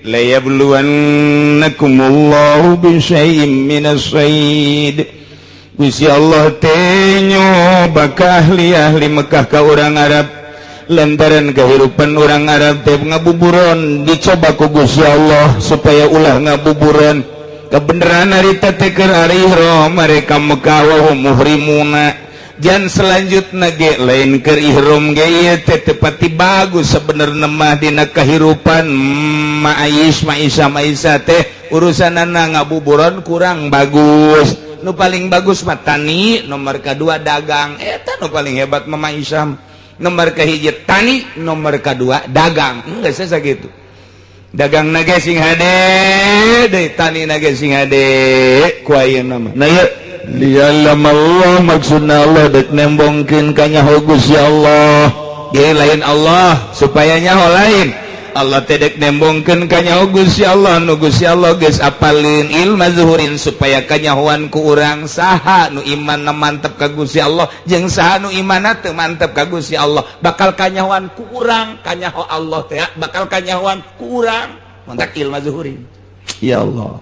la yabluwannakumullahu bisyai'im minas sayd. Gusti Allah teh nyoba ka ahli Mekah ka urang Arab lantaran kehidupan orang Arab teh ngabuburon dicoba ku Gusti Allah supaya ulah ngabuburon kebenaran harita teh keur ari ihram mereka Mekah wa muhrimuna. Jan selanjutna ge lain keur ihram ge ieu teh tepati bagus sabenerna mah dina kahirupan Maisha teh urusanana ngabuburon kurang bagus. Nu paling bagus mah tani, nomor kedua dagang. Eta nu paling hebat mah Maisha. Nomor kahiji tani, nomor kedua dagang. Enggak sesa gitu. Dagang nage sing hade, deui tani nage sing hade. Ku ayeuna mah. Nah ya lialam Allah maksudna Allah dek nembongkeun ka nyaho Gusti Allah. Ye lain Allah supaya nyaho lain. Allah tedek nembongkeun ka nyaho Gusti Allah nu Gusti Allah geus apalin ilmu zuhurin supaya kanyahoan ku urang saha nu imanna mantep ka Gusti Allah jeung saha nu imanna teu mantep ka Gusti Allah bakal kanyahoan ku urang kanyaho Allah teh bakal kanyahoan ku urang mantap ilmu zuhurin ya Allah.